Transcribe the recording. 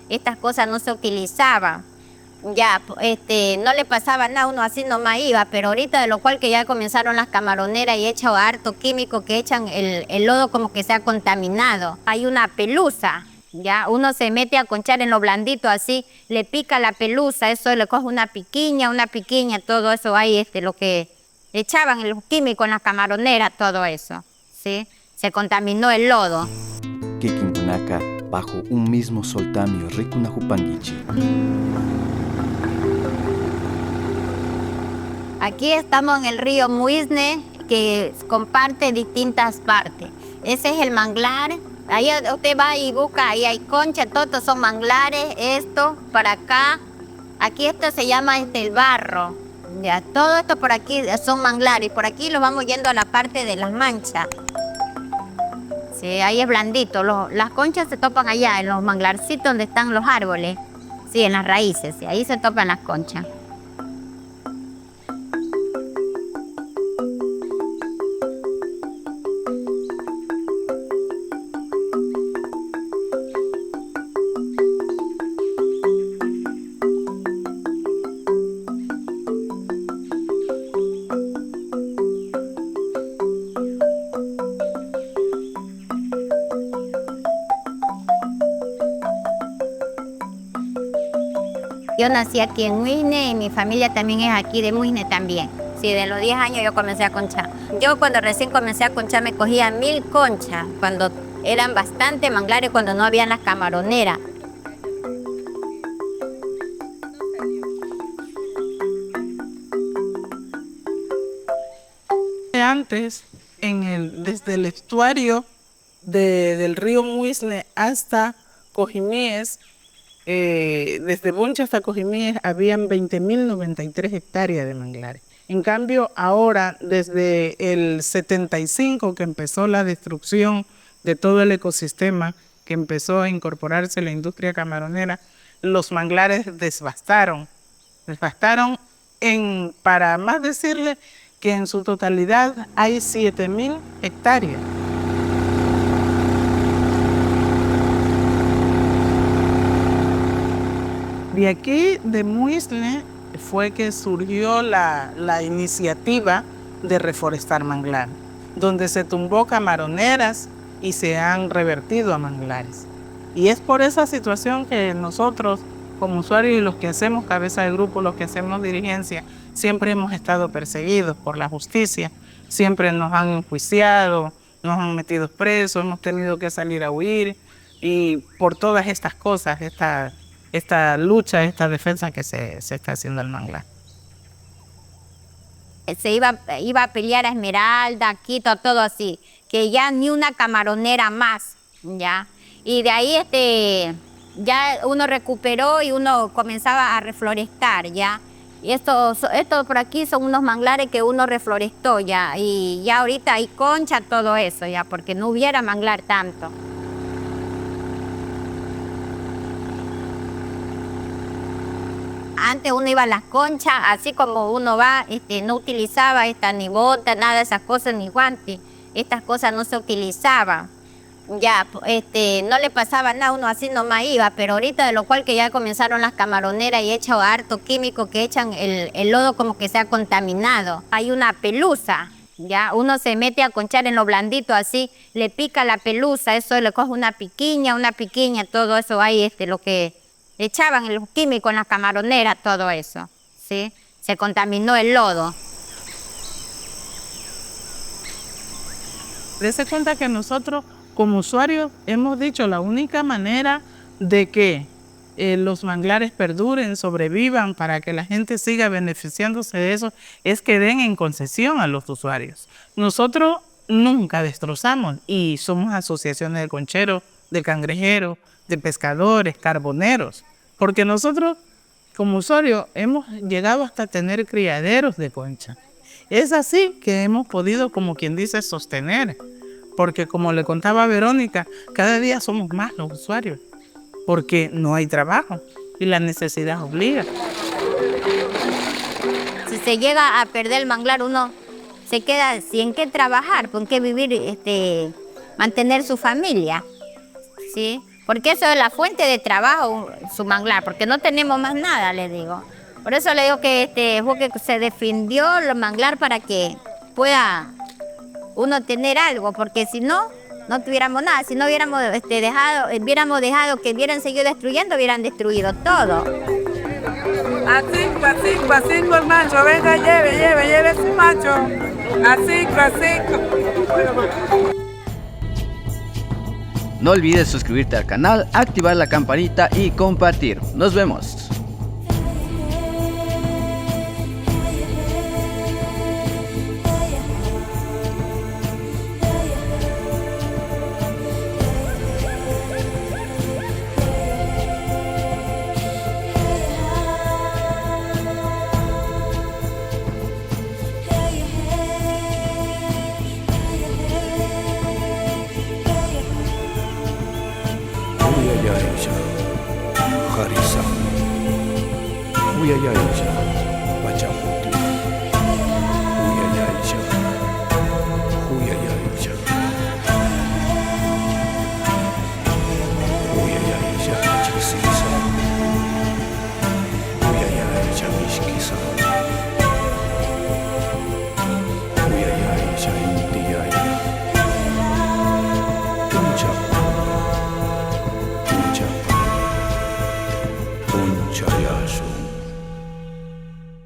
estas cosas no se utilizaban. Ya, no le pasaba nada, uno así nomás iba, pero ahorita de lo cual que ya comenzaron las camaroneras y echan harto químico que echan el lodo como que se ha contaminado. Hay una pelusa, ya, uno se mete a conchar en lo blandito así, le pica la pelusa, eso le coge una piquiña, todo eso ahí, lo que echaban el químico en las camaroneras, todo eso, ¿sí? Se contaminó el lodo. Kikinkunaka bajo un mismo soltamio rikunahupangichi. Aquí estamos en el río Muisne, que comparte distintas partes. Ese es el manglar. Ahí usted va y busca, ahí hay concha, todos son manglares, esto, para acá. Aquí esto se llama el barro. Ya, todo esto por aquí son manglares. Por aquí lo vamos yendo a la parte de las manchas. Sí, ahí es blandito. Las conchas se topan allá, en los manglarcitos donde están los árboles. Sí, en las raíces, sí, ahí se topan las conchas. Yo nací aquí en Muisne y mi familia también es aquí de Muisne también. Sí, de los 10 años yo comencé a conchar. Yo cuando recién comencé a conchar me cogía 1000 conchas, cuando eran bastante manglares, cuando no habían las camaroneras. Antes, desde el estuario del río Muisne hasta Cojimíes, desde Buncha hasta Cojimíes, habían 20.093 hectáreas de manglares. En cambio, ahora, desde el 75, que empezó la destrucción de todo el ecosistema, que empezó a incorporarse la industria camaronera, los manglares devastaron para más decirle que en su totalidad hay 7.000 hectáreas. De aquí, de Muisne, fue que surgió la iniciativa de reforestar manglar, donde se tumbó camaroneras y se han revertido a manglares. Y es por esa situación que nosotros, como usuarios y los que hacemos cabeza de grupo, los que hacemos dirigencia, siempre hemos estado perseguidos por la justicia, siempre nos han enjuiciado, nos han metido presos, hemos tenido que salir a huir, y por todas estas cosas, esta lucha, esta defensa que se está haciendo el manglar. Se iba a pelear a Esmeralda, Quito, todo así, que ya ni una camaronera más, ya. Y de ahí ya uno recuperó y uno comenzaba a reflorestar, ya. Y esto por aquí son unos manglares que uno reflorestó, ya. Y ya ahorita hay concha, todo eso, ya, porque no hubiera manglar tanto. Antes uno iba a las conchas, así como uno va, no utilizaba ni bota, nada de esas cosas, ni guantes. Estas cosas no se utilizaban. Ya, no le pasaba nada, uno así nomás iba, pero ahorita de lo cual que ya comenzaron las camaroneras y echan harto químico que echan el lodo como que se ha contaminado. Hay una pelusa, ya, uno se mete a conchar en lo blandito así, le pica la pelusa, eso le coge una piquiña, todo eso ahí, lo que echaban el químico en las camaroneras, todo eso, ¿sí? Se contaminó el lodo. Dese cuenta que nosotros, como usuarios, hemos dicho la única manera de que los manglares perduren, sobrevivan, para que la gente siga beneficiándose de eso, es que den en concesión a los usuarios. Nosotros nunca destrozamos y somos asociaciones de concheros, de cangrejeros, de pescadores, carboneros, porque nosotros como usuarios hemos llegado hasta tener criaderos de concha. Es así que hemos podido, como quien dice, sostener, porque como le contaba a Verónica, cada día somos más los usuarios, porque no hay trabajo y la necesidad obliga. Si se llega a perder el manglar, uno se queda sin qué trabajar, con qué vivir, mantener su familia, ¿sí? porque eso es la fuente de trabajo, su manglar, porque no tenemos más nada, le digo. Por eso le digo que fue que se defendió el manglar para que pueda uno tener algo, porque si no, no tuviéramos nada. Si no hubiéramos hubiéramos dejado que hubieran seguido destruyendo, hubieran destruido todo. A cinco el macho, venga, lleve su macho. A cinco. No olvides suscribirte al canal, activar la campanita y compartir. Nos vemos. Harisa. Uyayaisha. Pachamu.